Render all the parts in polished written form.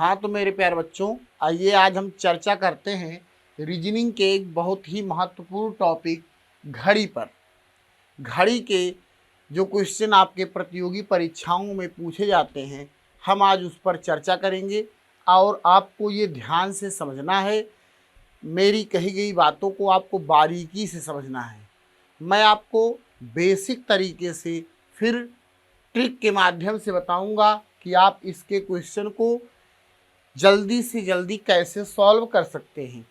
हाँ तो मेरे प्यारे बच्चों, आइए आज हम चर्चा करते हैं रीजनिंग के एक बहुत ही महत्वपूर्ण टॉपिक घड़ी पर। घड़ी के जो क्वेश्चन आपके प्रतियोगी परीक्षाओं में पूछे जाते हैं, हम आज उस पर चर्चा करेंगे और आपको ये ध्यान से समझना है। मेरी कही गई बातों को आपको बारीकी से समझना है। मैं आपको बेसिक तरीके से फिर ट्रिक के माध्यम से बताऊंगा कि आप इसके क्वेश्चन को जल्दी से जल्दी कैसे सॉल्व कर सकते हैं।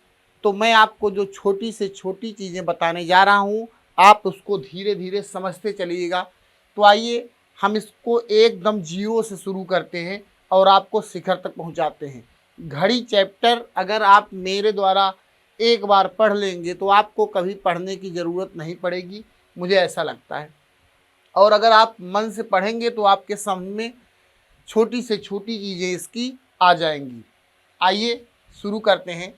तो मैं आपको जो छोटी से छोटी चीज़ें बताने जा रहा हूँ, आप उसको धीरे धीरे समझते चलिएगा। तो आइए हम इसको एकदम जीरो से शुरू करते हैं और आपको शिखर तक पहुँचाते हैं। घड़ी चैप्टर अगर आप मेरे द्वारा एक बार पढ़ लेंगे तो आपको कभी पढ़ने की ज़रूरत नहीं पड़ेगी, मुझे ऐसा लगता है। और अगर आप मन से पढ़ेंगे तो आपके समझ में छोटी से छोटी चीज़ें इसकी आ जाएंगी। आइए शुरू करते हैं।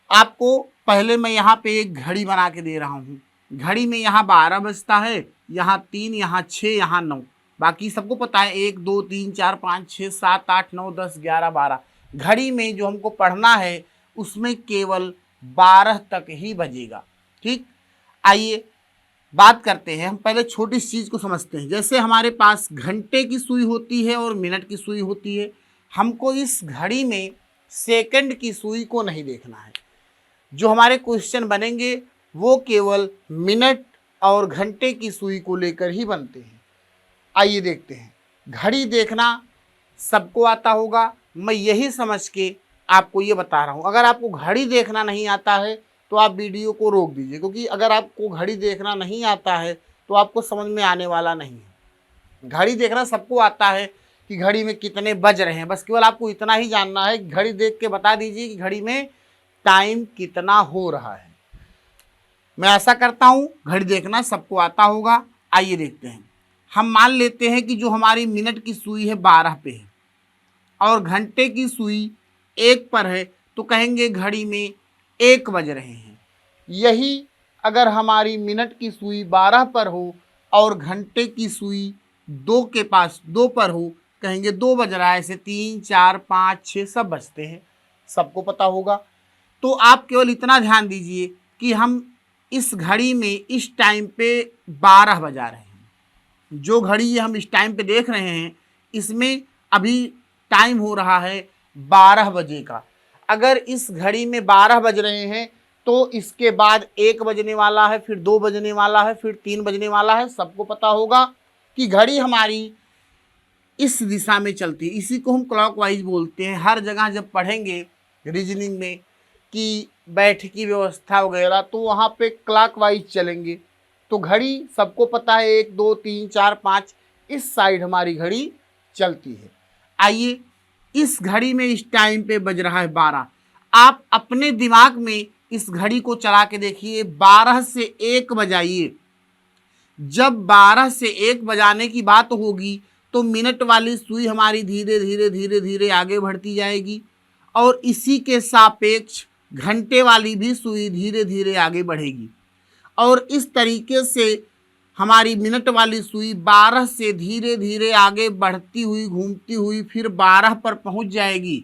आपको पहले मैं यहाँ पे एक घड़ी बना के दे रहा हूँ। घड़ी में यहाँ 12 बजता है, यहाँ 3, यहाँ 6, यहाँ 9। बाकी सबको पता है 1 2 3 4 5 6 7 8 9 10 11 12। घड़ी में जो हमको पढ़ना है उसमें केवल 12 तक ही बजेगा। ठीक, आइए बात करते हैं। हम पहले छोटी सी चीज़ को समझते हैं। जैसे हमारे पास घंटे की सुई होती है और मिनट की सुई होती है। हमको इस घड़ी में सेकंड की सुई को नहीं देखना है। जो हमारे क्वेश्चन बनेंगे वो केवल मिनट और घंटे की सुई को लेकर ही बनते हैं। आइए देखते हैं। घड़ी देखना सबको आता होगा, मैं यही समझ के आपको ये बता रहा हूँ। अगर आपको घड़ी देखना नहीं आता है तो आप वीडियो को रोक दीजिए, क्योंकि अगर आपको घड़ी देखना नहीं आता है तो आपको समझ में आने वाला नहीं है। घड़ी देखना सबको आता है कि घड़ी में कितने बज रहे हैं, बस केवल आपको इतना ही जानना है। घड़ी देख के बता दीजिए कि घड़ी में टाइम कितना हो रहा है। मैं आशा करता हूँ घड़ी देखना सबको आता होगा। आइए देखते हैं। हम मान लेते हैं कि जो हमारी मिनट की सुई है 12 पे है और घंटे की सुई 1 पर है, तो कहेंगे घड़ी में 1 बज रहे हैं। यही अगर हमारी मिनट की सुई 12 पर हो और घंटे की सुई 2 के पास 2 पर हो, कहेंगे 2 बज रहा है। ऐसे 3 4 5 6 सब बजते हैं, सबको पता होगा। तो आप केवल इतना ध्यान दीजिए कि हम इस घड़ी में इस टाइम पे 12 बजा रहे हैं। जो घड़ी ये हम इस टाइम पे देख रहे हैं इसमें अभी टाइम हो रहा है 12 बजे का। अगर इस घड़ी में 12 बज रहे हैं तो इसके बाद 1 बजने वाला है, फिर 2 बजने वाला है, फिर 3 बजने वाला है। सबको पता होगा कि घड़ी हमारी इस दिशा में चलती है। इसी को हम क्लॉकवाइज बोलते हैं। हर जगह जब पढ़ेंगे रीजनिंग में कि बैठकी व्यवस्था वगैरह, तो वहाँ पे क्लॉकवाइज चलेंगे। तो घड़ी सबको पता है 1 2 3 4 5 इस साइड हमारी घड़ी चलती है। आइए इस घड़ी में इस टाइम पे बज रहा है 12। आप अपने दिमाग में इस घड़ी को चला के देखिए, 12 से 1 बजाइए। जब 12 से 1 बजाने की बात होगी तो मिनट वाली सुई हमारी धीरे धीरे धीरे धीरे आगे बढ़ती जाएगी और इसी के सापेक्ष घंटे वाली भी सुई धीरे धीरे आगे बढ़ेगी। और इस तरीके से हमारी मिनट वाली सुई 12 से धीरे धीरे आगे बढ़ती हुई घूमती हुई फिर 12 पर पहुंच जाएगी।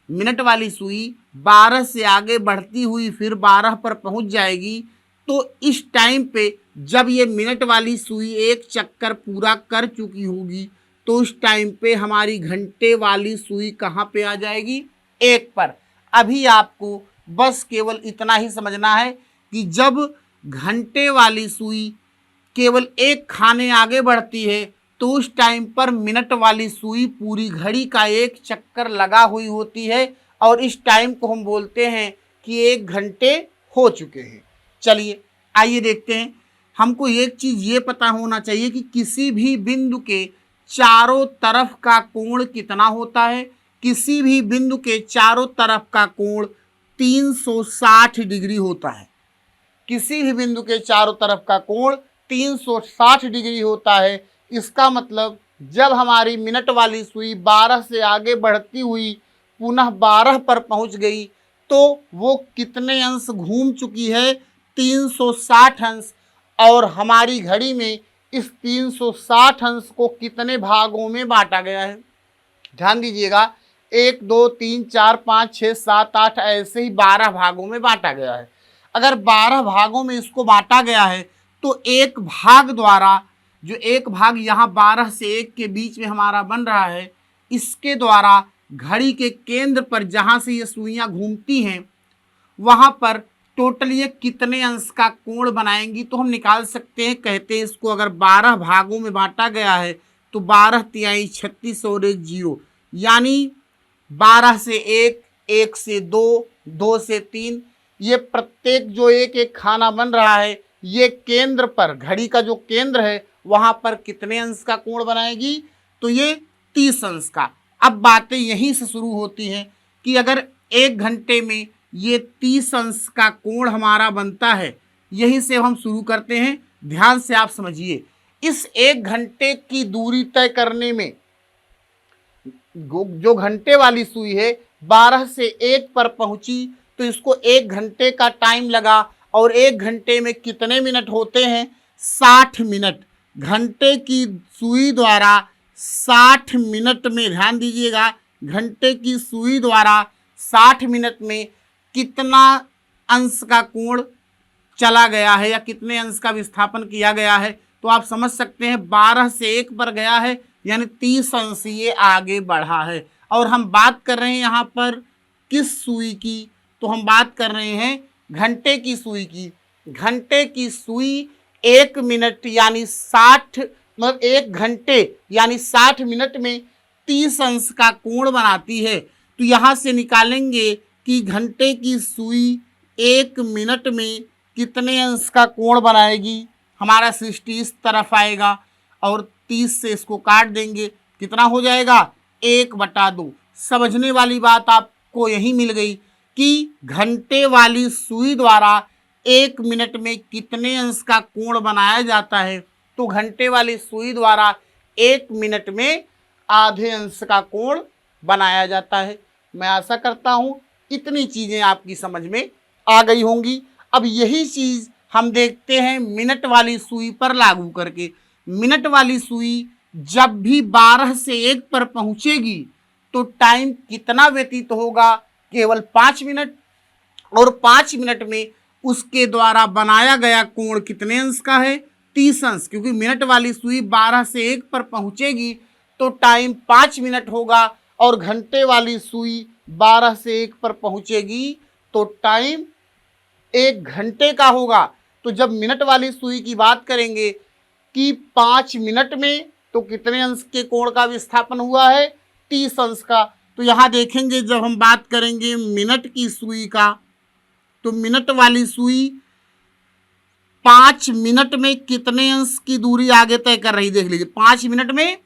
मिनट वाली सुई 12 से आगे बढ़ती हुई फिर 12 पर पहुंच जाएगी। तो इस टाइम पे जब ये मिनट वाली सुई एक चक्कर पूरा कर चुकी होगी तो उस टाइम पे हमारी घंटे वाली सुई कहाँ पे आ जाएगी? 1 पर। अभी आपको बस केवल इतना ही समझना है कि जब घंटे वाली सुई केवल 1 खाने आगे बढ़ती है तो उस टाइम पर मिनट वाली सुई पूरी घड़ी का 1 चक्कर लगा हुई होती है और इस टाइम को हम बोलते हैं कि 1 घंटे हो चुके हैं। चलिए आइए देखते हैं। हमको एक चीज़ ये पता होना चाहिए कि किसी भी बिंदु के चारों तरफ का कोण कितना होता है। किसी भी बिंदु के चारों तरफ का कोण 360 डिग्री होता है। किसी भी बिंदु के चारों तरफ का कोण 360 डिग्री होता है। इसका मतलब जब हमारी मिनट वाली सुई 12 से आगे बढ़ती हुई पुनः 12 पर पहुंच गई तो वो कितने अंश घूम चुकी है? 360 अंश। और हमारी घड़ी में इस 360 अंश को कितने भागों में बांटा गया है? ध्यान दीजिएगा, 1 2 3 4 5 6 7 8 ऐसे ही 12 भागों में बांटा गया है। अगर 12 भागों में इसको बांटा गया है तो एक भाग द्वारा, जो एक भाग यहाँ 12 से 1 के बीच में हमारा बन रहा है, इसके द्वारा घड़ी के केंद्र पर जहाँ से ये सुइयाँ घूमती हैं वहाँ पर टोटल ये कितने अंश का कोण बनाएंगी, तो हम निकाल सकते हैं। कहते हैं इसको अगर 12 भागों में बांटा गया है तो 12 तिहाई 36 और 1 0, यानी 12 से 1, 1 से 2, 2 से 3, ये प्रत्येक जो एक एक खाना बन रहा है ये केंद्र पर, घड़ी का जो केंद्र है वहाँ पर कितने अंश का कोण बनाएगी, तो ये 30 अंश का। अब बातें यहीं से शुरू होती हैं कि अगर 1 घंटे में ये 30 अंश का कोण हमारा बनता है, यहीं से हम शुरू करते हैं। ध्यान से आप समझिए, इस 1 घंटे की दूरी तय करने में जो घंटे वाली सुई है 12 से 1 पर पहुंची तो इसको 1 घंटे का टाइम लगा, और 1 घंटे में कितने मिनट होते हैं, 60 मिनट। घंटे की सुई द्वारा 60 मिनट में, ध्यान दीजिएगा, घंटे की सुई द्वारा 60 मिनट में कितना अंश का कोण चला गया है या कितने अंश का विस्थापन किया गया है, तो आप समझ सकते हैं 12 से 1 पर गया है यानी 30 अंश ये आगे बढ़ा है। और हम बात कर रहे हैं यहाँ पर किस सुई की, तो हम बात कर रहे हैं घंटे की सुई की। घंटे की सुई 1 मिनट यानी 60, मतलब 1 घंटे यानी 60 मिनट में 30 अंश का कोण बनाती है। तो यहाँ से निकालेंगे कि घंटे की सुई 1 मिनट में कितने अंश का कोण बनाएगी। हमारा 60 इस तरफ आएगा और 30 से इसको काट देंगे, कितना हो जाएगा, 1/2। समझने वाली बात आपको यही मिल गई कि घंटे वाली सुई द्वारा 1 मिनट में कितने अंश का कोण बनाया जाता है, तो घंटे वाली सुई द्वारा 1 मिनट में आधे अंश का कोण बनाया जाता है। मैं आशा करता हूँ इतनी चीज़ें आपकी समझ में आ गई होंगी। अब यही चीज़ हम देखते हैं मिनट वाली सुई पर लागू करके। मिनट वाली सुई जब भी 12 से 1 पर पहुँचेगी तो टाइम कितना व्यतीत होगा, केवल 5 मिनट, और 5 मिनट में उसके द्वारा बनाया गया कोण कितने अंश का है, 30 अंश। क्योंकि मिनट वाली सुई 12 से 1 पर पहुँचेगी तो टाइम 5 मिनट होगा, और घंटे वाली सुई 12 से 1 पर पहुँचेगी तो टाइम 1 घंटे का होगा। तो जब मिनट वाली सुई की बात करेंगे कि 5 मिनट में तो कितने अंश के कोण का विस्थापन हुआ है, 30 अंश का। तो यहाँ देखेंगे जब हम बात करेंगे मिनट की सुई का, तो मिनट वाली सुई 5 मिनट में कितने अंश की दूरी आगे तय कर रही, देख लीजिए, 5 मिनट में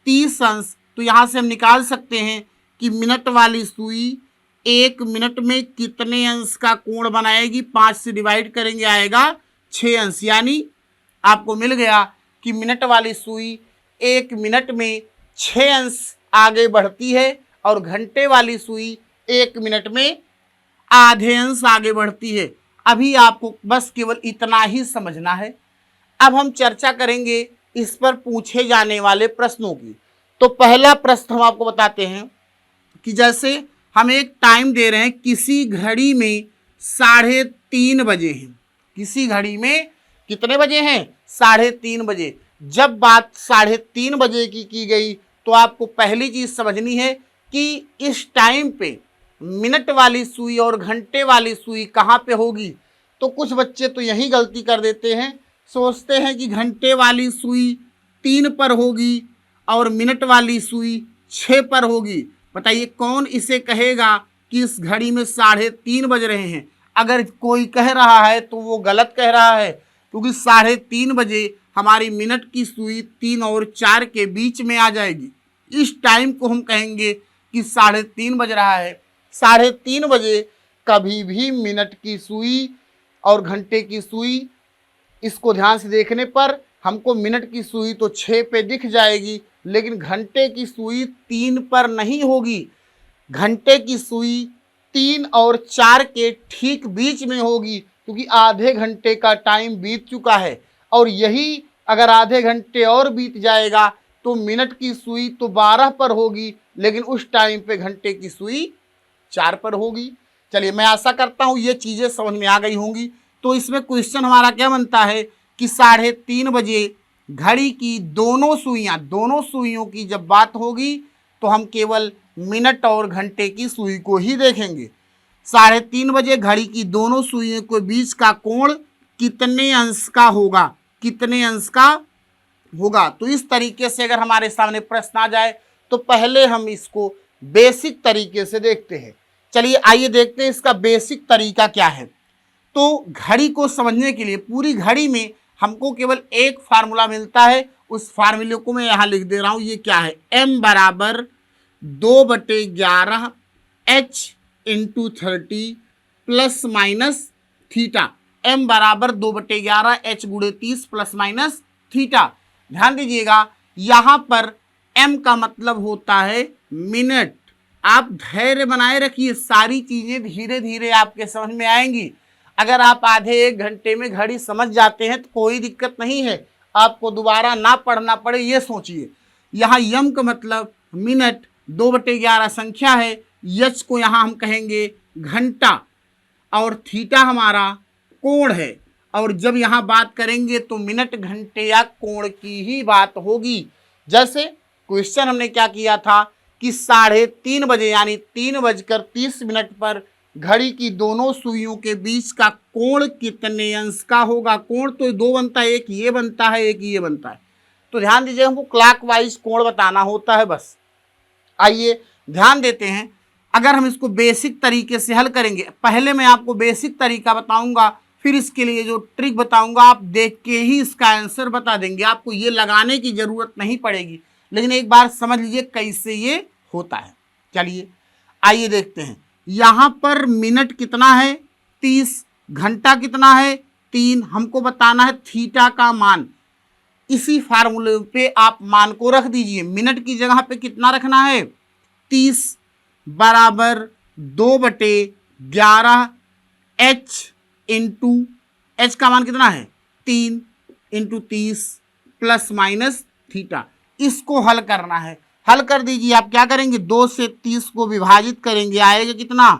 30 अंश। तो यहाँ से हम निकाल सकते हैं कि मिनट वाली सुई 1 मिनट में कितने अंश का कोण बनाएगी, 5 से डिवाइड करेंगे आएगा 6 अंश। यानी आपको मिल गया कि मिनट वाली सुई 1 मिनट में 6 अंश आगे बढ़ती है, और घंटे वाली सुई 1 मिनट में आधे अंश आगे बढ़ती है। अभी आपको बस केवल इतना ही समझना है। अब हम चर्चा करेंगे इस पर पूछे जाने वाले प्रश्नों की। तो पहला प्रश्न हम आपको बताते हैं कि जैसे हम एक टाइम दे रहे हैं, किसी घड़ी में 3:30 बजे हैं। किसी घड़ी में कितने बजे हैं, 3:30 बजे। जब बात 3:30 बजे की गई तो आपको पहली चीज़ समझनी है कि इस टाइम पे मिनट वाली सुई और घंटे वाली सुई कहाँ पे होगी। तो कुछ बच्चे तो यही गलती कर देते हैं, सोचते हैं कि घंटे वाली सुई 3 पर होगी और मिनट वाली सुई 6 पर होगी। बताइए कौन इसे कहेगा कि इस घड़ी में 3:30 बज रहे हैं। अगर कोई कह रहा है तो वो गलत कह रहा है, क्योंकि 3:30 बजे हमारी मिनट की सुई 3 और 4 के बीच में आ जाएगी। इस टाइम को हम कहेंगे कि 3:30 बज रहा है। 3:30 बजे कभी भी मिनट की सुई और घंटे की सुई, इसको ध्यान से देखने पर हमको मिनट की सुई तो 6 पे दिख जाएगी, लेकिन घंटे की सुई 3 पर नहीं होगी। घंटे की सुई 3 और 4 के ठीक बीच में होगी, क्योंकि आधे घंटे का टाइम बीत चुका है। और यही अगर आधे घंटे और बीत जाएगा तो मिनट की सुई तो 12 पर होगी, लेकिन उस टाइम पे घंटे की सुई 4 पर होगी। चलिए, मैं आशा करता हूँ ये चीज़ें समझ में आ गई होंगी। तो इसमें क्वेश्चन हमारा क्या बनता है कि 3:30 बजे घड़ी की दोनों सुइयों की जब बात होगी तो हम केवल मिनट और घंटे की सुई को ही देखेंगे। 3:30 बजे घड़ी की दोनों सुइयों के बीच का कोण कितने अंश का होगा, कितने अंश का होगा। तो इस तरीके से अगर हमारे सामने प्रश्न आ जाए तो पहले हम इसको बेसिक तरीके से देखते हैं। चलिए आइए देखते हैं इसका बेसिक तरीका क्या है। तो घड़ी को समझने के लिए पूरी घड़ी में हमको केवल एक फार्मूला मिलता है, उस फार्मूले को मैं यहाँ लिख दे रहा हूँ। ये क्या है, m बराबर 2/11 h into 30 plus minus theta. m बराबर 2/11 h गुणे 30 प्लस माइनस थीटा। ध्यान दीजिएगा, यहाँ पर m का मतलब होता है मिनट। आप धैर्य बनाए रखिए, सारी चीजें धीरे धीरे आपके समझ में आएंगी। अगर आप आधे एक घंटे में घड़ी समझ जाते हैं तो कोई दिक्कत नहीं है, आपको दोबारा ना पढ़ना पड़े ये सोचिए। यहाँ यम का मतलब मिनट, 2/11 संख्या है, यच को यहाँ हम कहेंगे घंटा, और थीटा हमारा कोण है। और जब यहाँ बात करेंगे तो मिनट, घंटे या कोण की ही बात होगी। जैसे क्वेश्चन हमने क्या किया था कि 3:30 बजे यानी 3:30 पर घड़ी की दोनों सुइयों के बीच का कोण कितने अंश का होगा। कोण तो दो बनता है, एक ये बनता है, एक ये बनता है। तो ध्यान दीजिए, हमको क्लॉकवाइज कोण बताना होता है बस। आइए ध्यान देते हैं, अगर हम इसको बेसिक तरीके से हल करेंगे, पहले मैं आपको बेसिक तरीका बताऊंगा, फिर इसके लिए जो ट्रिक बताऊंगा आप देख के ही इसका आंसर बता देंगे। आपको ये लगाने की जरूरत नहीं पड़ेगी, लेकिन एक बार समझ लीजिए कैसे ये होता है। चलिए आइए देखते हैं। यहाँ पर मिनट कितना है 30, घंटा कितना है 3, हमको बताना है थीटा का मान। इसी फार्मूले पे आप मान को रख दीजिए। मिनट की जगह पे कितना रखना है 30 बराबर 2/11 h इंटू एच का मान कितना है 3 इंटू 30 प्लस माइनस थीटा। इसको हल करना है, हल कर दीजिए। आप क्या करेंगे, 2 से 30 को विभाजित करेंगे, आएगा कितना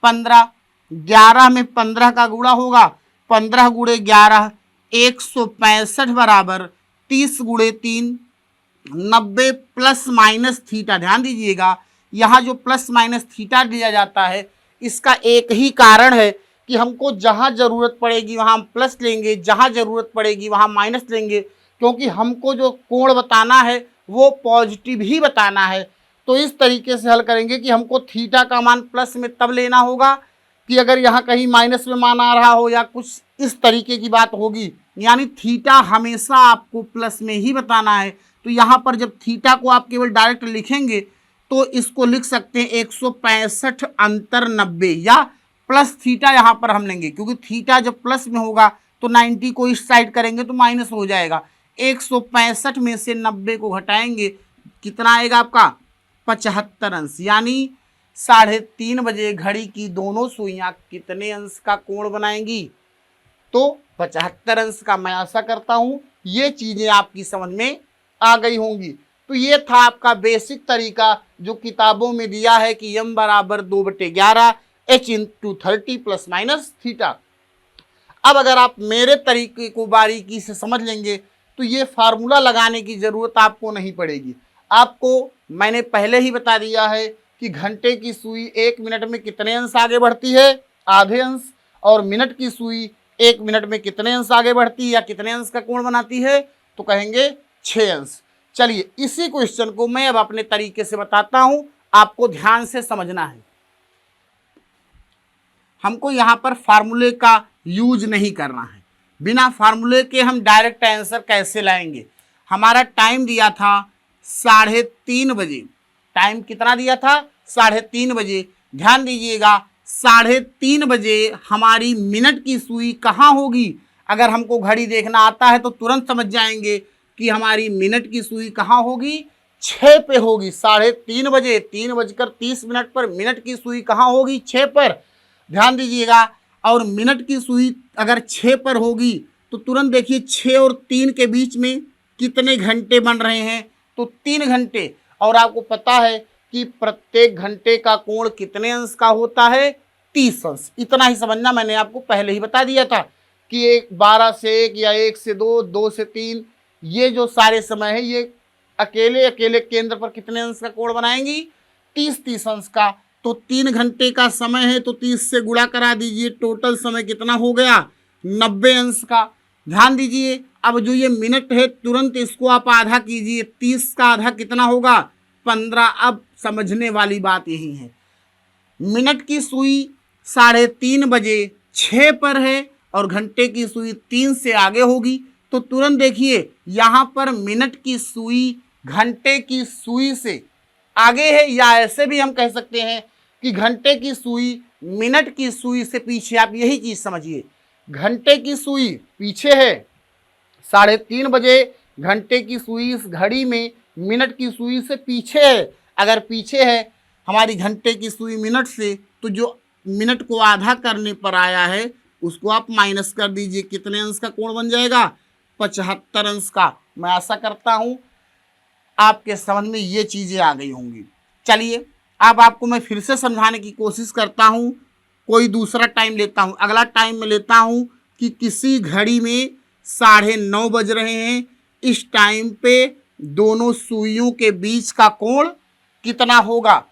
15। 11 में 15 का गुणा होगा, 15 गुणे 11 165 बराबर 30 गुणे 3 90 प्लस माइनस थीटा। ध्यान दीजिएगा, यहाँ जो प्लस माइनस थीटा दिया जाता है इसका एक ही कारण है कि हमको जहाँ ज़रूरत पड़ेगी वहाँ हम प्लस लेंगे, जहाँ ज़रूरत पड़ेगी वहाँ माइनस लेंगे, क्योंकि हमको जो कोण बताना है वो पॉजिटिव ही बताना है। तो इस तरीके से हल करेंगे कि हमको थीटा का मान प्लस में तब लेना होगा कि अगर यहाँ कहीं माइनस में मान आ रहा हो या कुछ इस तरीके की बात होगी, यानी थीटा हमेशा आपको प्लस में ही बताना है। तो यहाँ पर जब थीटा को आप केवल डायरेक्ट लिखेंगे तो इसको लिख सकते हैं 165 अंतर 90, या प्लस थीटा यहाँ पर हम लेंगे, क्योंकि थीटा जब प्लस में होगा तो 90 को इस साइड करेंगे तो माइनस हो जाएगा। 165 में से 90 को घटाएंगे, कितना आएगा आपका 75 अंश। यानी 3:30 बजे घड़ी की दोनों सुइयां कितने अंश का कोण बनाएंगी, तो 75 अंश का। मैं आशा करता हूँ ये चीज़ें आपकी समझ में आ गई होंगी। तो ये था आपका बेसिक तरीका जो किताबों में दिया है कि m बराबर 2/11 h into 30 plus minus theta. अब अगर आप मेरे तरीके को बारीकी से समझ लेंगे तो ये फार्मूला लगाने की ज़रूरत आपको नहीं पड़ेगी। आपको मैंने पहले ही बता दिया है कि घंटे की सुई 1 मिनट में कितने अंश आगे बढ़ती है, आधे अंश, और मिनट की सुई 1 मिनट में कितने अंश आगे बढ़ती है या कितने अंश का कोण बनाती है, तो कहेंगे 6 अंश। चलिए इसी क्वेश्चन को मैं अब अपने तरीके से बताता हूं, आपको ध्यान से समझना है। हमको यहाँ पर फार्मूले का यूज नहीं करना है, बिना फार्मूले के हम डायरेक्ट आंसर कैसे लाएंगे। हमारा टाइम दिया था 3:30 बजे, टाइम कितना दिया था 3:30 बजे। ध्यान दीजिएगा 3:30 बजे हमारी मिनट की सुई कहाँ होगी। अगर हमको घड़ी देखना आता है तो तुरंत समझ जाएंगे कि हमारी मिनट की सुई कहाँ होगी, 6 पे होगी। 3:30 बजे 3:30 पर मिनट की सुई कहाँ होगी, 6 पर। ध्यान दीजिएगा, और मिनट की सुई अगर 6 पर होगी तो तुरंत देखिए 6 और 3 के बीच में कितने घंटे बन रहे हैं, तो 3 घंटे। और आपको पता है कि प्रत्येक घंटे का कोण कितने अंश का होता है? 30 अंश। इतना ही समझना, मैंने आपको पहले ही बता दिया था कि 12 से 1 या 1 से 2, 2 से 3, ये जो सारे समय है ये अकेले अकेले केंद्र पर कितने अंश का कोण बनाएंगी? 30 अंश का। तो 3 घंटे का समय है तो 30 से गुणा करा दीजिए, टोटल समय कितना हो गया? 90 अंश का। ध्यान दीजिए, अब जो ये मिनट है तुरंत इसको आप आधा कीजिए, 30 का आधा कितना होगा? 15। अब समझने वाली बात यही है, मिनट की सुई 3:30 बजे 6 पर है और घंटे की सुई 3 से आगे होगी, तो तुरंत देखिए यहाँ पर मिनट की सुई घंटे की सुई से आगे है, या ऐसे भी हम कह सकते हैं कि घंटे की सुई मिनट की सुई से पीछे। आप यही चीज समझिए, घंटे की सुई पीछे है, 3:30 बजे घंटे की सुई इस घड़ी में मिनट की सुई से पीछे है। अगर पीछे है हमारी घंटे की सुई मिनट से, तो जो मिनट को आधा करने पर आया है उसको आप माइनस कर दीजिए, कितने अंश का कोण बन जाएगा? 75 अंश का। मैं आशा करता हूं आपके समझ में ये चीजें आ गई होंगी। चलिए अब आपको मैं फिर से समझाने की कोशिश करता हूं, कोई दूसरा टाइम लेता हूं। अगला टाइम मैं लेता हूं कि किसी घड़ी में 9:30 बज रहे हैं, इस टाइम पे दोनों सुइयों के बीच का कोण कितना होगा?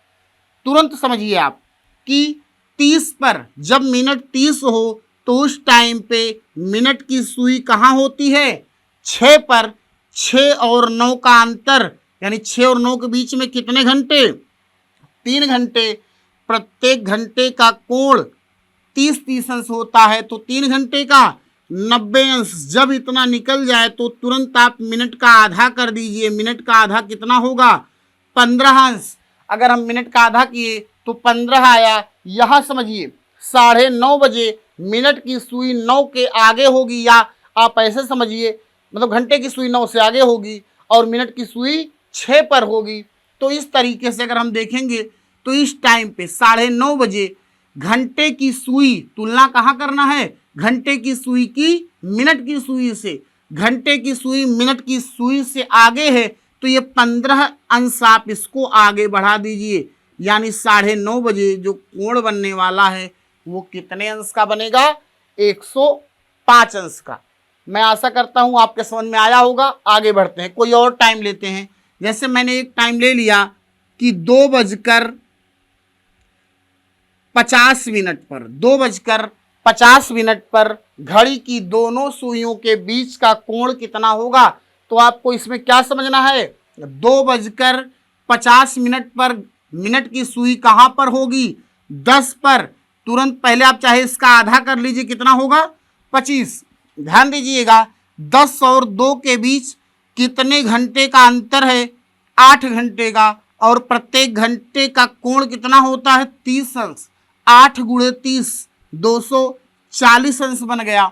तुरंत समझिए आप कि 30 पर जब मिनट 30 हो तो उस टाइम पे मिनट की सुई कहाँ होती है? 6 पर। 6 और 9 का अंतर, यानी 6 और 9 के बीच में कितने घंटे? 3 घंटे। प्रत्येक घंटे का कोण 30 अंश होता है, तो 3 घंटे का 90 अंश। जब इतना निकल जाए तो तुरंत आप मिनट का आधा कर दीजिए। मिनट का आधा कितना होगा? 15 अंश। अगर हम मिनट का आधा किए तो 15 आया। यहां समझिए 9:30 बजे मिनट की सुई 9 के आगे होगी, या आप ऐसे समझिए, मतलब घंटे की सुई 9 से आगे होगी और मिनट की सुई 6 पर होगी। तो इस तरीके से अगर हम देखेंगे तो इस टाइम पे 9:30 बजे घंटे की सुई, तुलना कहाँ करना है? घंटे की सुई की मिनट की सुई से। घंटे की सुई मिनट की सुई से आगे है, तो ये 15 अंश आप इसको आगे बढ़ा दीजिए, यानी 9:30 बजे जो कोण बनने वाला है वो कितने अंश का बनेगा? 105 अंश का। मैं आशा करता हूं आपके समझ में आया होगा। आगे बढ़ते हैं, कोई और टाइम लेते हैं। जैसे मैंने एक टाइम ले लिया कि 2:50 पर 2:50 पर घड़ी की दोनों सुइयों के बीच का कोण कितना होगा? तो आपको इसमें क्या समझना है? 2:50 पर मिनट की सुई कहां पर होगी? 10 पर। तुरंत पहले आप चाहे इसका आधा कर लीजिए, कितना होगा? 25। ध्यान दीजिएगा 10 और 2 के बीच कितने घंटे का अंतर है? 8 घंटे का। और प्रत्येक घंटे का कोण कितना होता है? 30 अंश। 8 × 30 240 अंश बन गया।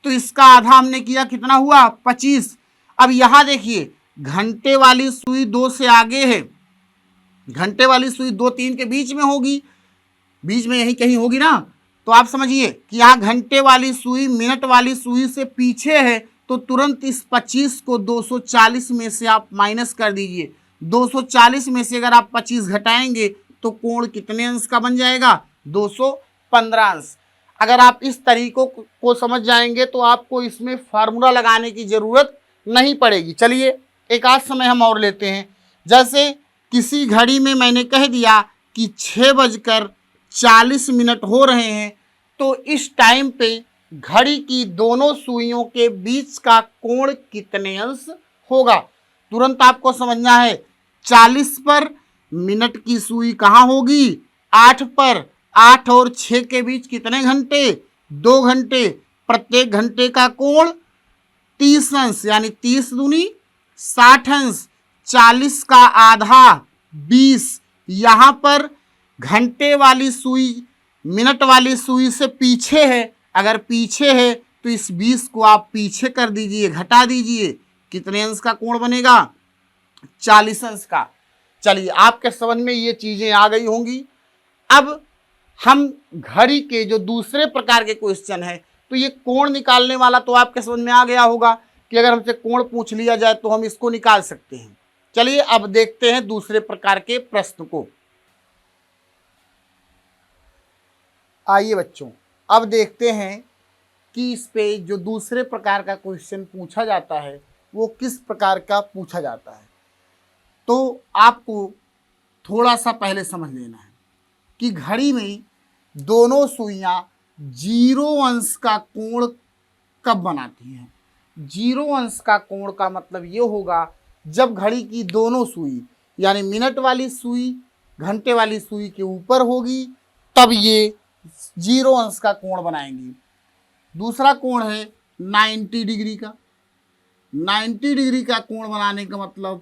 तो इसका आधा हमने किया, कितना हुआ? 25। अब यहां देखिए घंटे वाली सुई 2 से आगे है, घंटे वाली सुई 2 3 के बीच में होगी, बीच में यही कहीं होगी ना। तो आप समझिए कि यहाँ घंटे वाली सुई मिनट वाली सुई से पीछे है, तो तुरंत इस 25 को 240 में से आप माइनस कर दीजिए। 240 में से अगर आप 25 घटाएंगे तो कोण कितने अंश का बन जाएगा? 215 अंश। अगर आप इस तरीकों को समझ जाएंगे तो आपको इसमें फार्मूला लगाने की जरूरत नहीं पड़ेगी। चलिए एक आध समय हम और लेते हैं। जैसे किसी घड़ी में मैंने कह दिया कि 6:40 हो रहे हैं, तो इस टाइम पे घड़ी की दोनों सुइयों के बीच का कोण कितने अंश होगा? तुरंत आपको समझना है। 40 पर मिनट की सुई कहाँ होगी? 8 पर। 8 और 6 के बीच कितने घंटे? 2 घंटे। प्रत्येक घंटे का कोण 30 अंश, यानी 30 दूनी 60 अंश। 40 का आधा 20। यहाँ पर घंटे वाली सुई मिनट वाली सुई से पीछे है, अगर पीछे है तो इस 20 को आप पीछे कर दीजिए, घटा दीजिए, कितने अंश का कोण बनेगा? 40 अंश का। चलिए आपके समझ में ये चीजें आ गई होंगी। अब हम घड़ी के जो दूसरे प्रकार के क्वेश्चन है, तो ये कोण निकालने वाला तो आपके समझ में आ गया होगा कि अगर हमसे कोण पूछ लिया जाए तो हम इसको निकाल सकते हैं। चलिए अब देखते हैं दूसरे प्रकार के प्रश्न को। आइए बच्चों, अब देखते हैं कि इस पे जो दूसरे प्रकार का क्वेश्चन पूछा जाता है वो किस प्रकार का पूछा जाता है। तो आपको थोड़ा सा पहले समझ लेना है कि घड़ी में दोनों सुइयां 0 अंश का कोण कब बनाती हैं। 0 अंश का कोण का मतलब ये होगा जब घड़ी की दोनों सुई यानी मिनट वाली सुई घंटे वाली सुई के ऊपर होगी तब ये 0 अंश का कोण बनाएंगी। दूसरा कोण है 90 डिग्री का। 90 डिग्री का कोण बनाने का मतलब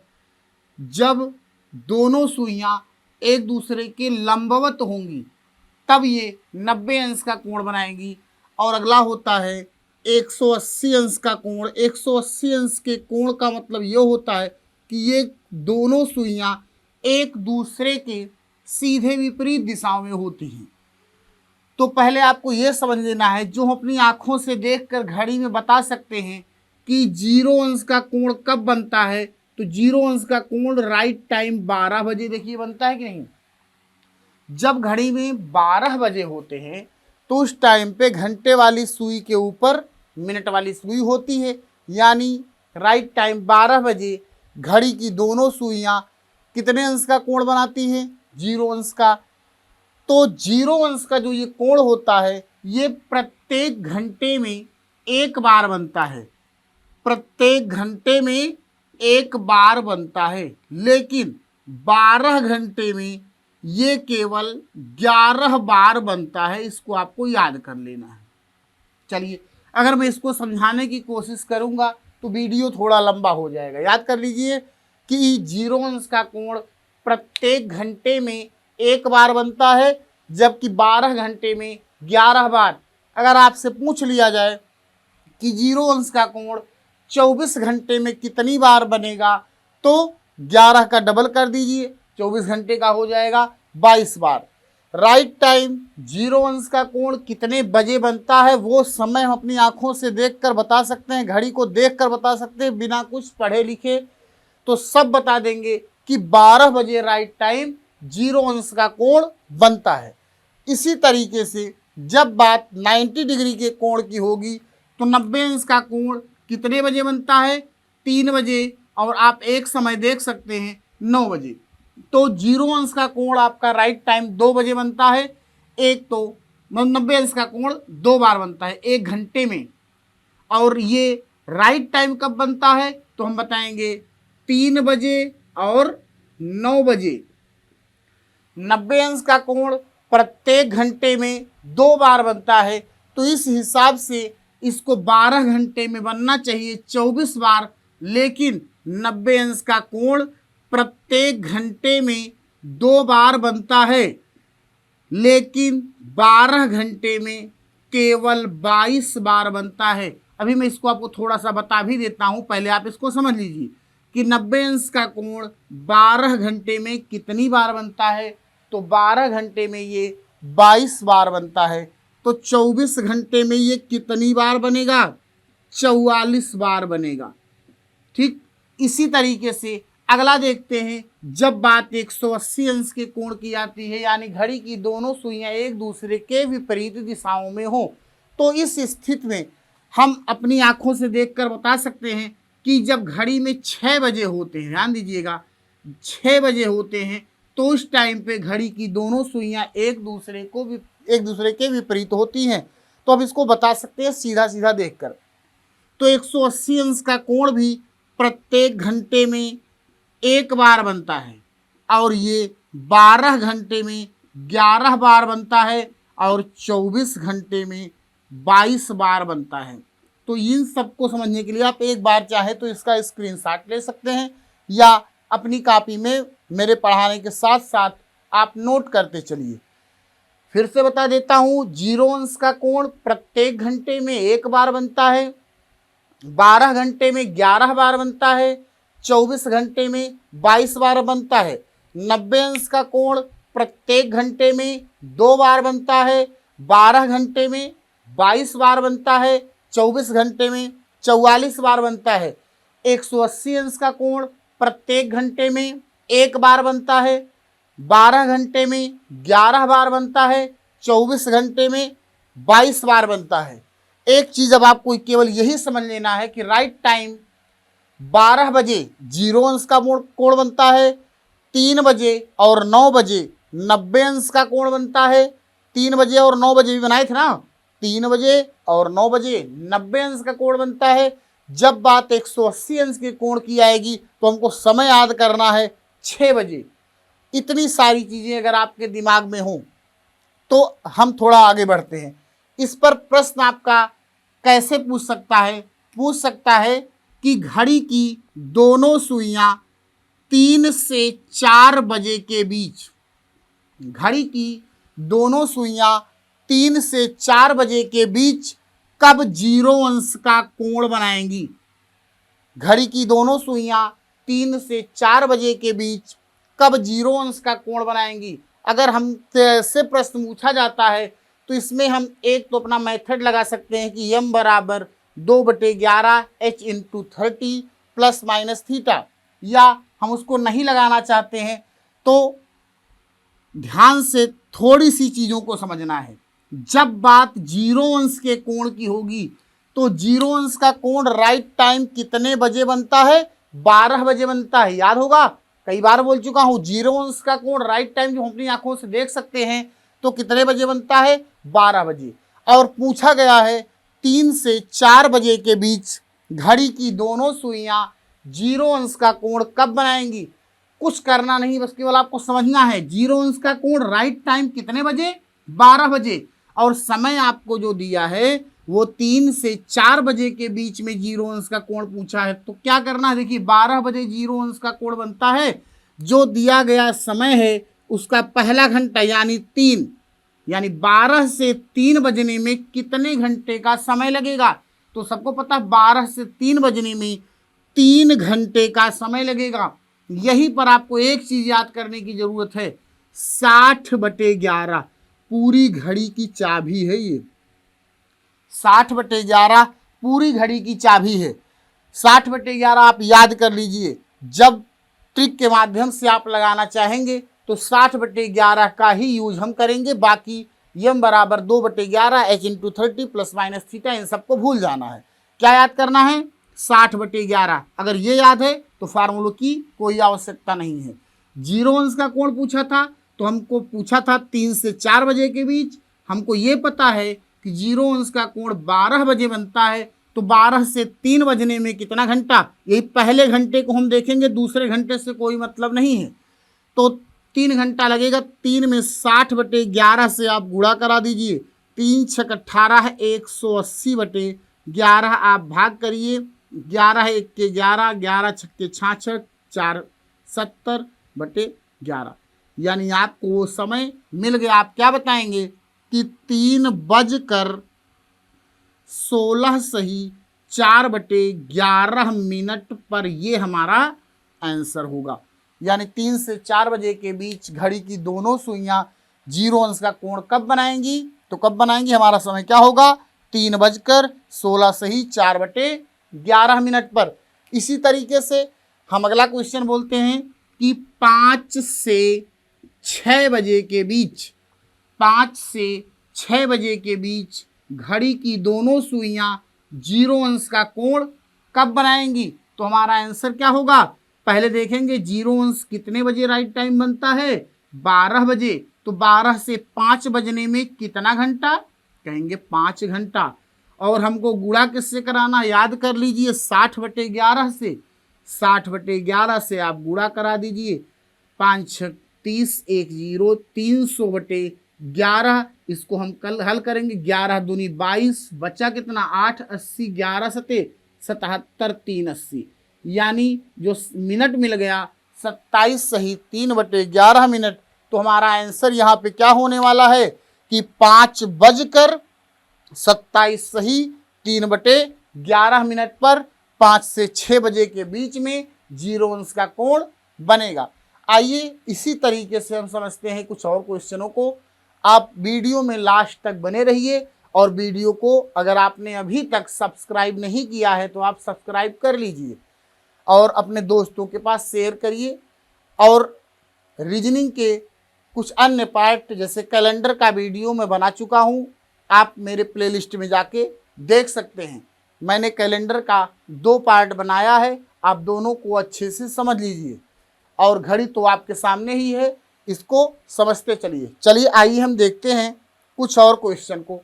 जब दोनों सुइयां एक दूसरे के लंबवत होंगी तब ये 90 अंश का कोण बनाएंगी। और अगला होता है 180 अंश का कोण। 180 अंश के कोण का मतलब ये होता है कि ये दोनों सुइयां एक दूसरे के सीधे विपरीत दिशाओं में होती हैं। तो पहले आपको ये समझ लेना है, जो हम अपनी आंखों से देखकर घड़ी में बता सकते हैं कि 0 अंश का कोण कब बनता है। तो 0 अंश का कोण राइट टाइम 12 बजे देखिए बनता है कि नहीं। जब घड़ी में 12 बजे होते हैं तो उस टाइम पे घंटे वाली सुई के ऊपर मिनट वाली सुई होती है, यानी राइट टाइम 12 बजे घड़ी की दोनों सुइयां कितने अंश का कोण बनाती हैं, 0 अंश का। तो 0 अंश का जो ये कोण होता है ये प्रत्येक घंटे में एक बार बनता है। प्रत्येक घंटे में एक बार बनता है, लेकिन 12 घंटे में ये केवल 11 बार बनता है। इसको आपको याद कर लेना है। चलिए, अगर मैं इसको समझाने की कोशिश करूंगा तो वीडियो थोड़ा लंबा हो जाएगा। याद कर लीजिए कि 0 अंश का कोण प्रत्येक घंटे में एक बार बनता है, जबकि 12 घंटे में 11 बार। अगर आपसे पूछ लिया जाए कि 0 अंश का कोण 24 घंटे में कितनी बार बनेगा तो 11 का डबल कर दीजिए, 24 घंटे का हो जाएगा 22 बार। राइट टाइम 0 अंश का कोण कितने बजे बनता है वो समय हम अपनी आंखों से देखकर बता सकते हैं, घड़ी को देखकर बता सकते हैं, बिना कुछ पढ़े लिखे तो सब बता देंगे कि 12 बजे राइट टाइम 0 अंश का कोण बनता है। इसी तरीके से जब बात 90 डिग्री के कोण की होगी तो 90 अंश का कोण कितने बजे बनता है, 3 बजे। और आप एक समय देख सकते हैं 9 बजे। तो 0 अंश का कोण आपका राइट टाइम 2 बजे बनता है। एक तो 90 अंश का कोण 2 बार बनता है 1 घंटे में। और ये राइट टाइम कब बनता है तो हम बताएंगे 3 बजे और 9 बजे। 90 अंश का कोण प्रत्येक घंटे में 2 बार बनता है, तो इस हिसाब से इसको 12 घंटे में बनना चाहिए 24 बार। लेकिन 90 अंश का कोण प्रत्येक घंटे में 2 बार बनता है, लेकिन 12 घंटे में केवल 22 बार बनता है। अभी मैं इसको आपको थोड़ा सा बता भी देता हूँ, पहले आप इसको समझ लीजिए कि 90 अंश का कोण 12 घंटे में कितनी बार बनता है। तो 12 घंटे में ये 22 बार बनता है। तो 24 घंटे में ये कितनी बार बनेगा, 44 बार बनेगा। ठीक इसी तरीके से अगला देखते हैं, जब बात 180 अंश के कोण की आती है, यानी घड़ी की दोनों सुइयां एक दूसरे के विपरीत दिशाओं में हो, तो इस स्थिति में हम अपनी आंखों से देखकर बता सकते हैं कि जब घड़ी में 6 बजे होते हैं, ध्यान दीजिएगा 6 बजे होते हैं, तो उस टाइम पे घड़ी की दोनों सुइयां एक दूसरे के विपरीत होती हैं। तो अब इसको बता सकते हैं सीधा सीधा देखकर। तो 180 अंश का कोण भी प्रत्येक घंटे में एक बार बनता है, और ये 12 घंटे में 11 बार बनता है, और 24 घंटे में 22 बार बनता है। तो इन सबको समझने के लिए आप एक बार चाहे तो इसका स्क्रीनशॉट ले सकते हैं, या अपनी कॉपी में मेरे पढ़ाने के साथ साथ आप नोट करते चलिए। फिर से बता देता हूँ, 0 अंश का कोण प्रत्येक घंटे में एक बार बनता है, 12 घंटे में 11 बार बनता है, 24 घंटे में 22 बार बनता है। 90 अंश का कोण प्रत्येक घंटे में 2 बार बनता है, 12 घंटे में 22 बार बनता है, 24 घंटे में 44 बार बनता है। 180 अंश का कोण प्रत्येक घंटे में 1 बार बनता है, 12 घंटे में 11 बार बनता है, 24 घंटे में 22 बार बनता है। एक चीज अब आपको केवल यही समझ लेना है कि राइट टाइम 12 बजे 0 अंश का कोण बनता है, 3 बजे और 9 बजे 90 अंश का कोण बनता है। 3 बजे और 9 बजे भी बनाए थे ना, 3 बजे और 9 बजे 90 अंश का कोण बनता है। जब बात 180 अंश के कोण की आएगी तो हमको समय याद करना है 6 बजे। इतनी सारी चीजें अगर आपके दिमाग में हो तो हम थोड़ा आगे बढ़ते हैं। इस पर प्रश्न आपका कैसे पूछ सकता है कि घड़ी की दोनों सुइयां 3 से 4 बजे के बीच, घड़ी की दोनों सुइयां 3 से 4 बजे के बीच कब 0 अंश का कोण बनाएंगी। घड़ी की दोनों सुइयां 3 से 4 बजे के बीच कब 0 अंश का कोण बनाएंगी। अगर हमसे प्रश्न पूछा जाता है तो इसमें हम एक तो अपना मेथड लगा सकते हैं कि m बराबर 2/11 h into 30 plus minus theta, या हम उसको नहीं लगाना चाहते हैं तो ध्यान से थोड़ी सी चीज़ों को समझना है। जब बात 0 अंश के कोण की होगी तो 0 अंश का कोण राइट टाइम कितने बजे बनता है, 12 बजे बनता है। याद होगा, कई बार बोल चुका हूँ, 0 अंश का कोण राइट टाइम जो हम अपनी आंखों से देख सकते हैं तो कितने बजे बनता है, 12 बजे। और पूछा गया है 3 से 4 बजे के बीच घड़ी की दोनों सुइयां 0 अंश का कोण कब बनाएंगी। कुछ करना नहीं, बस केवल आपको समझना है 0 अंश का कोण राइट टाइम कितने बजे, 12 बजे। और समय आपको जो दिया है वो 3 से 4 बजे के बीच में 0 अंश का कोण पूछा है। तो क्या करना है, देखिए 12 बजे 0 अंश का कोण बनता है। जो दिया गया समय है उसका पहला घंटा यानी 3, यानी 12 से 3 बजने में कितने घंटे का समय लगेगा। तो सबको पता 12 से 3 बजने में 3 घंटे का समय लगेगा। यहीं पर आपको एक चीज याद करने की जरूरत है, 60/11 पूरी घड़ी की चाबी है। ये 60/11 पूरी घड़ी की चाबी है। 60/11 आप याद कर लीजिए। जब ट्रिक के माध्यम से आप लगाना चाहेंगे तो 60/11 का ही यूज हम करेंगे। बाकी m बराबर 2/11 h into 30 plus minus theta, इन सबको भूल जाना है। क्या याद करना है, 60/11। अगर ये याद है तो फार्मूलों की कोई आवश्यकता नहीं है। 0 अंश का कोण पूछा था तो हमको पूछा था 3 से 4 बजे के बीच। हमको ये पता है कि 0 अंश का कोण 12 बजे बनता है। तो 12 से 3 बजने में कितना घंटा, यही पहले घंटे को हम देखेंगे, दूसरे घंटे से कोई मतलब नहीं है। तो 3 घंटा लगेगा। 3 में 60/11 से आप गुणा करा दीजिए। 3 छक 18 180/11 आप भाग करिए। 11 1 के 11, 11 छक के 66, 4 70/11, यानी आपको वो समय मिल गया। आप क्या बताएंगे कि 3:16 सही 4/11 पर ये हमारा आंसर होगा। यानी 3 से 4 बजे के बीच घड़ी की दोनों सुइयां 0 अंश का कोण कब बनाएंगी, तो कब बनाएंगी, हमारा समय क्या होगा, 3:16 सही 4/11 पर। इसी तरीके से हम अगला क्वेश्चन बोलते हैं कि 5 से 6 बजे के बीच, 5 से 6 बजे के बीच घड़ी की दोनों सुइयां 0 अंश का कोण कब बनाएंगी। तो हमारा आंसर क्या होगा, पहले देखेंगे 0 अंश कितने बजे राइट टाइम बनता है, 12 बजे। तो 12 से 5 बजने में कितना घंटा, कहेंगे 5 घंटा। और हमको गुणा किससे कराना, याद कर लीजिए 60/11 से। 60/11 से आप गुणा करा दीजिए। 5 6 30, 1 0, 300/11। इसको हम कल हल करेंगे। 11 दूनी 22, बचा कितना 8, 80, 11 सते 77, 380, यानी जो मिनट मिल गया 27 सही 3/11 मिनट। तो हमारा आंसर यहाँ पे क्या होने वाला है कि 5:27 सही 3/11 मिनट पर 5 से 6 बजे के बीच में 0 अंश का कोण बनेगा। आइए इसी तरीके से हम समझते हैं कुछ और क्वेश्चनों को। आप वीडियो में लास्ट तक बने रहिए और वीडियो को अगर आपने अभी तक सब्सक्राइब नहीं किया है तो आप सब्सक्राइब कर लीजिए। और अपने दोस्तों के पास शेयर करिए। और रीजनिंग के कुछ अन्य पार्ट जैसे कैलेंडर का वीडियो मैं बना चुका हूँ, आप मेरे प्लेलिस्ट में जाके देख सकते हैं। मैंने कैलेंडर का 2 पार्ट बनाया है, आप दोनों को अच्छे से समझ लीजिए। और घड़ी तो आपके सामने ही है, इसको समझते चलिए। चलिए आइए हम देखते हैं कुछ और क्वेश्चन को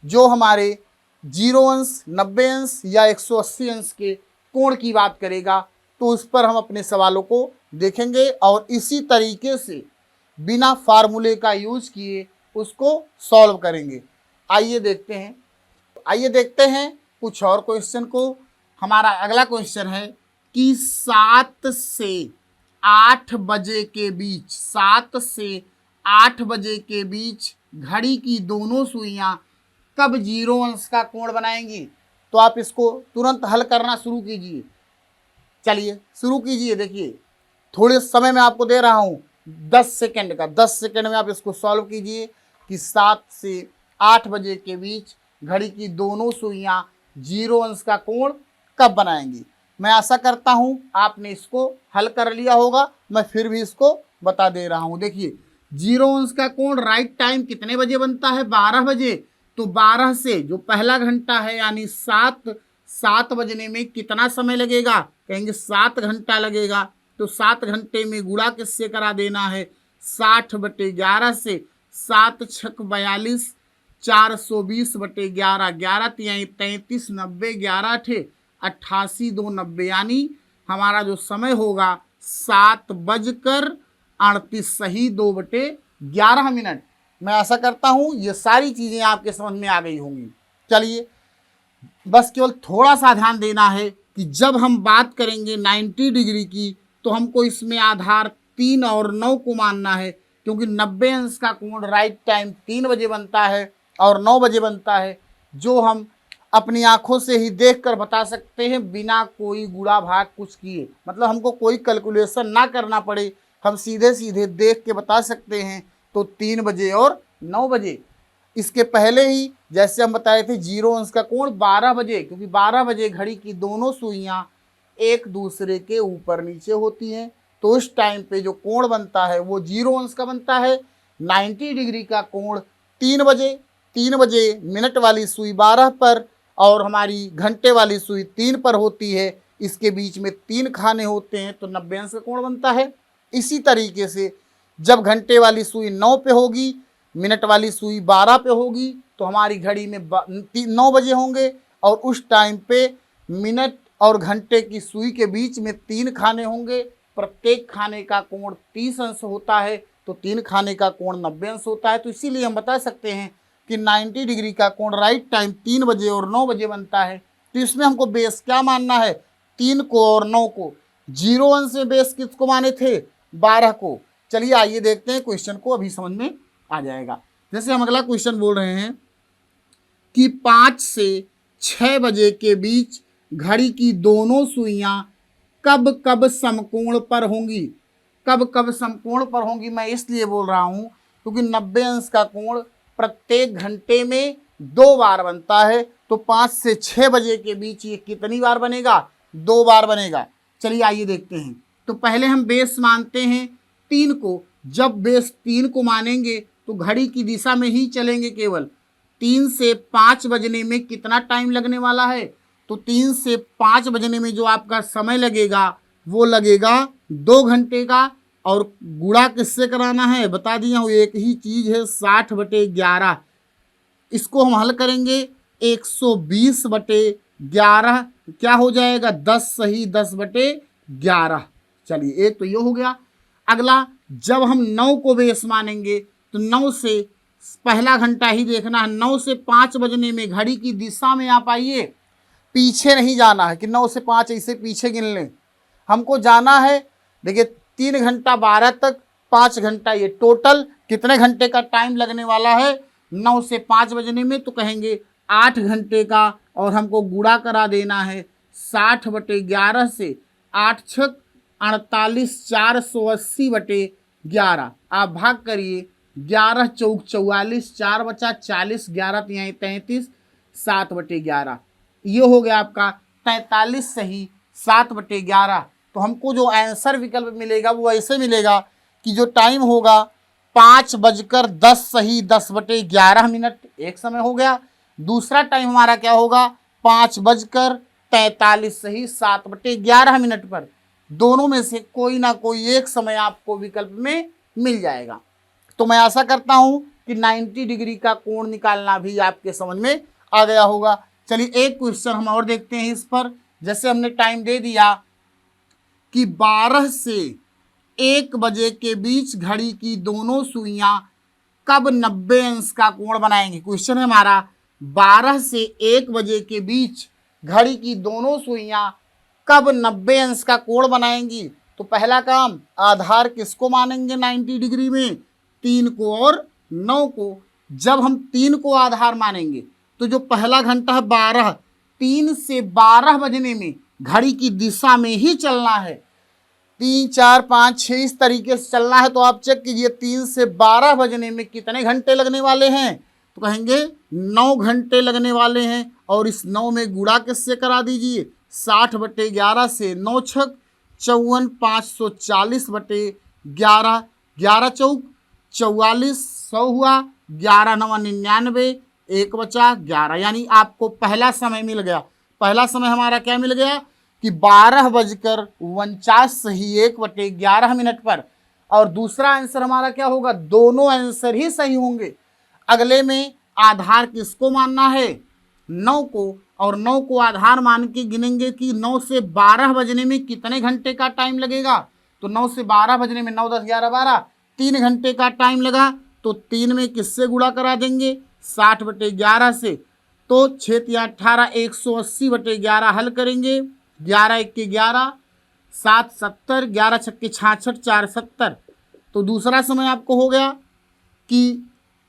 जो हमारे 0 अंश, 90 अंश या 180 अंश के कोण की बात करेगा। तो उस पर हम अपने सवालों को देखेंगे और इसी तरीके से बिना फार्मूले का यूज किए उसको सॉल्व करेंगे। आइए देखते हैं कुछ और क्वेश्चन को। हमारा अगला क्वेश्चन है कि 7 से 8 बजे के बीच, 7 से 8 बजे के बीच घड़ी की दोनों सुइयां कब 0 अंश का कोण बनाएंगी। तो आप इसको तुरंत हल करना शुरू कीजिए। चलिए शुरू कीजिए। देखिए थोड़े समय में आपको दे रहा हूँ 10 सेकंड का, 10 सेकंड में आप इसको सॉल्व कीजिए कि 7 से 8 बजे के बीच घड़ी की दोनों सुइयां 0 अंश का कोण कब बनाएंगी। मैं आशा करता हूं आपने इसको हल कर लिया होगा, मैं फिर भी इसको बता दे रहा हूं। देखिए 0 अंश का कोण राइट टाइम कितने बजे बनता है, 12 बजे। तो 12 से जो पहला घंटा है यानी 7 बजने में कितना समय लगेगा, कहेंगे 7 घंटा लगेगा। तो 7 घंटे में गुणा किससे करा देना है, 60/11 से। 7 छक 42, 420/11, 11 तिहाई 33, 90, 11 अठे 88, 2 90, यानी हमारा जो समय होगा 7:38, सही 2/11 मिनट। मैं आशा करता हूँ ये सारी चीज़ें आपके समझ में आ गई होंगी। चलिए बस केवल थोड़ा सा ध्यान देना है कि जब हम बात करेंगे 90 डिग्री की तो हमको इसमें आधार 3 और 9 को मानना है, क्योंकि 90 अंश का कोण राइट टाइम 3 बजे बनता है और 9 बजे बनता है, जो हम अपनी आंखों से ही देखकर बता सकते हैं बिना कोई गुणा भाग कुछ किए। मतलब हमको कोई कैलकुलेशन ना करना पड़े, हम सीधे सीधे देख के बता सकते हैं। तो 3 बजे और 9 बजे। इसके पहले ही जैसे हम बताए थे 0 अंश का कोण 12 बजे, क्योंकि 12 बजे घड़ी की दोनों सुइयां एक दूसरे के ऊपर नीचे होती हैं। तो उस टाइम पे जो कोण बनता है वो 0 अंश का बनता है। 90 डिग्री का कोण 3 बजे मिनट वाली सुई 12 पर और हमारी घंटे वाली सुई 3 पर होती है। इसके बीच में 3 खाने होते हैं तो 90 अंश का कोण बनता है। इसी तरीके से जब घंटे वाली सुई 9 पे होगी, मिनट वाली सुई 12 पे होगी, तो हमारी घड़ी में 9 बजे होंगे और उस टाइम पे मिनट और घंटे की सुई के बीच में 3 खाने होंगे। प्रत्येक खाने का कोण 30 अंश होता है, तो 3 खाने का कोण 90 अंश होता है। तो इसीलिए हम बता सकते हैं कि 90 डिग्री का कोण राइट टाइम 3 बजे और 9 बजे बनता है। तो इसमें हमको बेस क्या मानना है, 3 को और 9 को। 0 अंश में बेस किसको माने थे, 12 को। चलिए आइए देखते हैं क्वेश्चन को, अभी समझ में आ जाएगा। जैसे हम अगला क्वेश्चन बोल रहे हैं कि 5 से 6 बजे के बीच घड़ी की दोनों सुइयां कब कब समकोण पर होंगी। कब कब समकोण पर होंगी मैं इसलिए बोल रहा हूं क्योंकि 90 अंश का कोण प्रत्येक घंटे में 2 बार बनता है। तो 5 से 6 बजे के बीच ये कितनी बार बनेगा, 2 बार बनेगा। चलिए आइए देखते हैं। तो पहले हम बेस मानते हैं 3 को। जब बेस 3 को मानेंगे तो घड़ी की दिशा में ही चलेंगे केवल। 3 से 5 बजने में कितना टाइम लगने वाला है, तो 3 से 5 बजने में जो आपका समय लगेगा वो लगेगा 2 घंटे का। और गुणा किससे कराना है बता दिया हूँ, एक ही चीज़ है 60/11। इसको हम हल करेंगे 120/11 क्या हो जाएगा, 10 सही 10/11। चलिए एक तो ये हो गया। अगला जब हम 9 को बेस मानेंगे तो 9 से पहला घंटा ही देखना है। 9 से 5 बजने में घड़ी की दिशा में आप आइए, पीछे नहीं जाना है कि 9 से 5 ऐसे पीछे गिन लें। हमको जाना है, देखिए 3 घंटा 12 तक, 5 घंटा, ये टोटल कितने घंटे का टाइम लगने वाला है 9 से 5 बजने में, तो कहेंगे 8 घंटे का। और हमको गुणा करा देना है 60/11 से। 8 छक 48, 480/11। आप भाग करिए, 11 चौक 44, 4 बचा 40, 11 तिहाई 33, 7/11। ये हो गया आपका 43 सही 7/11। तो हमको जो आंसर विकल्प मिलेगा वो ऐसे मिलेगा कि जो टाइम होगा 5:10 सही 10/11 एक समय हो गया। दूसरा टाइम हमारा क्या होगा 5:43 सही 7/11 पर। दोनों में से कोई ना कोई एक समय आपको विकल्प में मिल जाएगा। तो मैं आशा करता हूं कि 90 डिग्री का कोण निकालना भी आपके समझ में आ गया होगा। चलिए एक क्वेश्चन हम और देखते हैं इस पर। जैसे हमने टाइम दे दिया कि 12 से 1 बजे के बीच घड़ी की दोनों सुइयां कब 90 अंश का कोण बनाएंगे। क्वेश्चन है हमारा 12 से 1 बजे के बीच घड़ी की दोनों सुइयां कब 90 अंश का कोण बनाएंगी। तो पहला काम, आधार किसको मानेंगे 90 डिग्री में, 3 को और 9 को। जब हम 3 को आधार मानेंगे तो जो पहला घंटा है 12, 3 से 12 बजने में घड़ी की दिशा में ही चलना है। 3, 4, 5, 6 इस तरीके से चलना है। तो आप चेक कीजिए 3 से 12 बजने में कितने घंटे लगने वाले हैं। तो कहेंगे 9 घंटे लगने वाले हैं। और इस 9 में गुणा किससे करा दीजिए, 60/11 से। 9 छक 54, 540/11, 11 चौक 44, 100 हुआ, 11 9 99, 1 बचा 11। यानी आपको पहला समय मिल गया। पहला समय हमारा क्या मिल गया कि 12:49 सही 1/11 पर। और दूसरा आंसर हमारा क्या होगा, दोनों आंसर ही सही होंगे। अगले में आधार किसको मानना है, 9 को। और 9 को आधार मान के गिनेंगे कि 9 से 12 बजने में कितने घंटे का टाइम लगेगा। तो 9 से 12 बजने में 9, 10, 11, 12 3 घंटे का टाइम लगा। तो 3 में किससे गुणा करा देंगे, 60/11 से। तो 6 × 18, 180/11 हल करेंगे। 11 × 1 = 11, 7 70, 11 × 6 = 66, 4 70। तो दूसरा समय आपको हो गया कि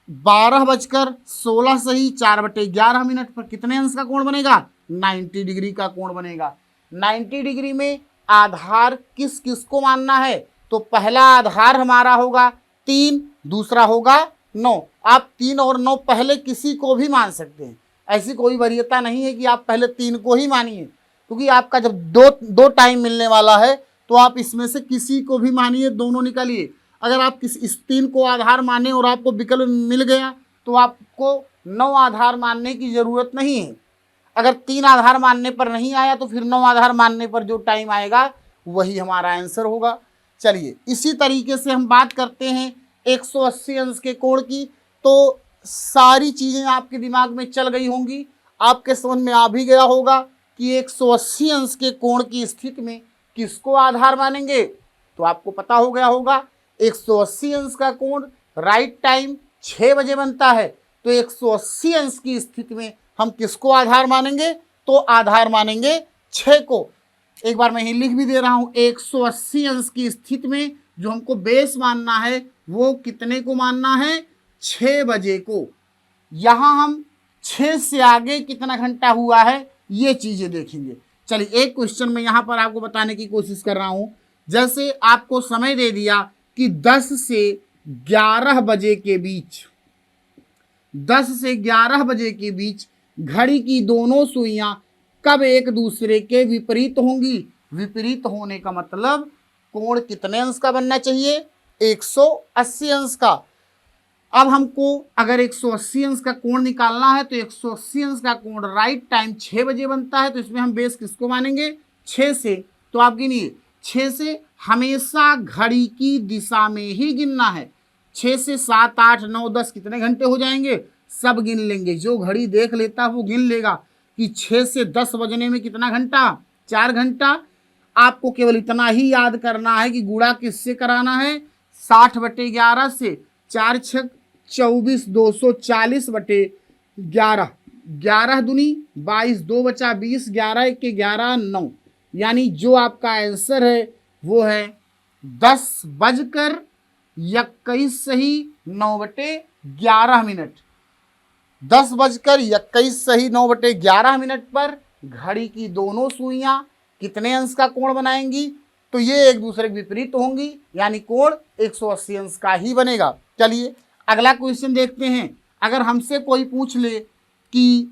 12:16 सही 4/11 पर कितने अंश का कोण बनेगा, 90 डिग्री का कोण बनेगा। 90 डिग्री में आधार किस किस को मानना है। तो पहला आधार हमारा होगा 3, दूसरा होगा 9। आप 3 और 9 पहले किसी को भी मान सकते हैं। ऐसी कोई वरीयता नहीं है कि आप पहले 3 को ही मानिए, क्योंकि आपका जब दो टाइम मिलने वाला है तो आप इसमें से किसी को भी मानिए, दोनों निकालिए। अगर आप इस 3 को आधार माने और आपको विकल्प मिल गया तो आपको 9 आधार मानने की ज़रूरत नहीं है। अगर 3 आधार मानने पर नहीं आया तो फिर 9 आधार मानने पर जो टाइम आएगा वही हमारा आंसर होगा। चलिए इसी तरीके से हम बात करते हैं 180 अंश के कोण की। तो सारी चीज़ें आपके दिमाग में चल गई होंगी, आपके समझ में आ भी गया होगा कि 180 अंश के कोण की स्थिति में किसको आधार मानेंगे। तो आपको पता हो गया होगा 180 अंश का कोण राइट टाइम 6 बजे बनता है। तो 180 अंश की स्थिति में हम किसको आधार मानेंगे, तो आधार मानेंगे 6 को। एक बार मैं ही लिख भी दे रहा हूं, 180 अंश की स्थिति में जो हमको बेस मानना है वो कितने को मानना है, 6 बजे को। यहां हम 6 से आगे कितना घंटा हुआ है ये चीजें देखेंगे। चलिए एक क्वेश्चन में यहां पर आपको बताने की कोशिश कर रहा हूं। जैसे आपको समय दे दिया कि 10 से 11 बजे के बीच, 10 से 11 बजे के बीच घड़ी की दोनों सुइयां कब एक दूसरे के विपरीत होंगी। विपरीत होने का मतलब कोण कितने अंश का बनना चाहिए, 180 अंश का। अब हमको अगर 180 अंश का कोण निकालना है तो 180 अंश का कोण राइट टाइम 6 बजे बनता है। तो इसमें हम बेस किसको मानेंगे, 6 से। तो आप गिनिए, 6 से हमेशा घड़ी की दिशा में ही गिनना है। 6 से 7, 8, 9, 10 कितने घंटे हो जाएंगे, सब गिन लेंगे। जो घड़ी देख लेता है वो गिन लेगा कि 6 से 10 बजने में कितना घंटा, 4 घंटा। आपको केवल इतना ही याद करना है कि गुणा किससे कराना है, 60/11 से। 4 छक 24, 240/11, 11 दूनी 22, 2 बचा 20, 11 × 1 = 11, 9। यानी जो आपका आंसर है वो है 10:21 सही 9/11। 10:21 सही 9/11 पर घड़ी की दोनों सुइयां कितने अंश का कोण बनाएंगी, तो ये एक दूसरे के विपरीत होंगी, यानी कोण 180 अंश का ही बनेगा। चलिए अगला क्वेश्चन देखते हैं। अगर हमसे कोई पूछ ले कि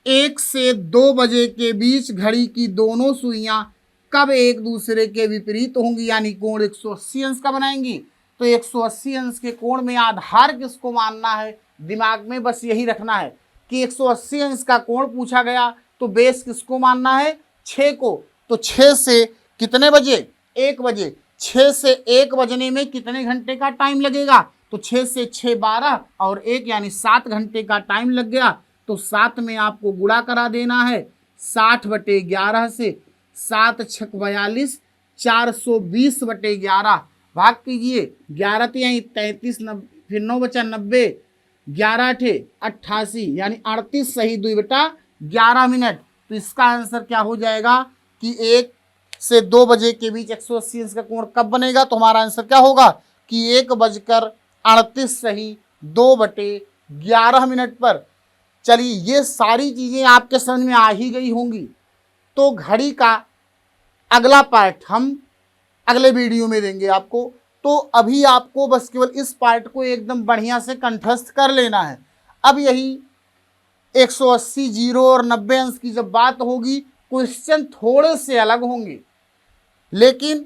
1 से 2 बजे के बीच घड़ी की दोनों सुइयां कब एक दूसरे के विपरीत होंगी, यानी कोण 180 अंश का बनाएंगी। तो 180 अंश के कोण में आधार किसको मानना है, दिमाग में बस यही रखना है कि 180 अंश का कोण पूछा गया तो बेस किसको मानना है, 6 को। तो 6 से कितने बजे, 1 बजे। 6 से 1 बजने में कितने घंटे का टाइम लगेगा, तो 6 से 6 12 और 1 यानी 7 घंटे का टाइम लग गया। तो 7 में आपको गुणा करा देना है 60/11 से, 7 छक 42, 420/11 भाग कीजिए 11 तो यहीं 33, फिर 9 बचा 90, 11 थे 88 यानी 38 सही 2/11 मिनट। तो इसका आंसर क्या हो जाएगा कि 1 से 2 बजे के बीच 180 अंश का कोण कब बनेगा, तो हमारा आंसर क्या होगा कि 1:38 सही 2/11 मिनट पर। चलिए ये सारी चीजें आपके समझ में आ ही गई होंगी। तो घड़ी का अगला पार्ट हम अगले वीडियो में देंगे आपको। तो अभी आपको बस केवल इस पार्ट को एकदम बढ़िया से कंठस्थ कर लेना है। अब यही 180, 0 और 90 अंश की जब बात होगी, क्वेश्चन थोड़े से अलग होंगे, लेकिन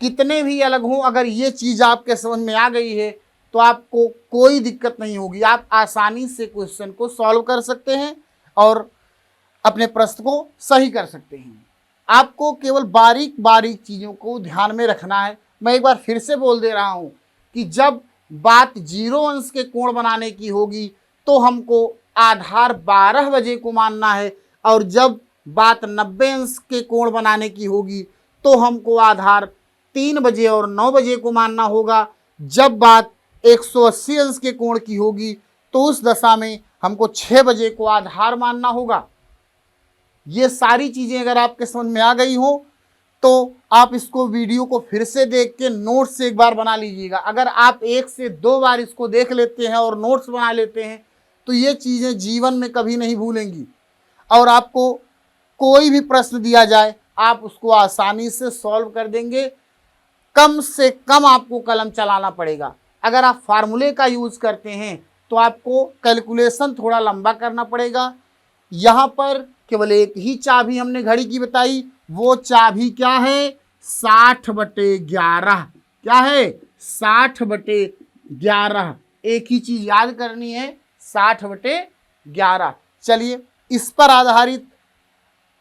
कितने भी अलग हों, अगर ये चीज़ आपके समझ में आ गई है तो आपको कोई दिक्कत नहीं होगी। आप आसानी से क्वेश्चन को सॉल्व कर सकते हैं और अपने प्रश्न को सही कर सकते हैं। आपको केवल बारीक बारीक चीज़ों को ध्यान में रखना है। मैं एक बार फिर से बोल दे रहा हूँ कि जब बात 0 अंश के कोण बनाने की होगी तो हमको आधार 12 बजे को मानना है, और जब बात 90 अंश के कोण बनाने की होगी तो हमको आधार 3 बजे और 9 बजे को मानना होगा। जब बात 180 अंश के कोण की होगी तो उस दशा में हमको 6 बजे को आधार मानना होगा। ये सारी चीज़ें अगर आपके समझ में आ गई हो तो आप इसको वीडियो को फिर से देख के नोट्स से एक बार बना लीजिएगा। अगर आप 1 से 2 बार इसको देख लेते हैं और नोट्स बना लेते हैं तो ये चीज़ें जीवन में कभी नहीं भूलेंगी, और आपको कोई भी प्रश्न दिया जाए आप उसको आसानी से सॉल्व कर देंगे। कम से कम आपको कलम चलाना पड़ेगा। अगर आप फार्मूले का यूज़ करते हैं तो आपको कैलकुलेशन थोड़ा लंबा करना पड़ेगा। यहाँ पर केवल एक ही चाबी हमने घड़ी की बताई, वो चाबी क्या है, 60/11। क्या है, 60/11। एक ही चीज़ याद करनी है, 60/11। चलिए इस पर आधारित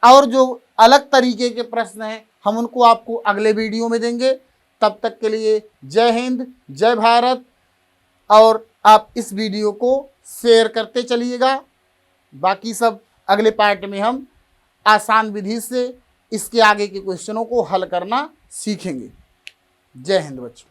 और जो अलग तरीके के प्रश्न हैं हम उनको आपको अगले वीडियो में देंगे। तब तक के लिए जय हिंद, जय भारत, और आप इस वीडियो को शेयर करते चलिएगा। बाकी सब अगले पार्ट में हम आसान विधि से इसके आगे के क्वेश्चनों को हल करना सीखेंगे। जय हिंद बच्चों।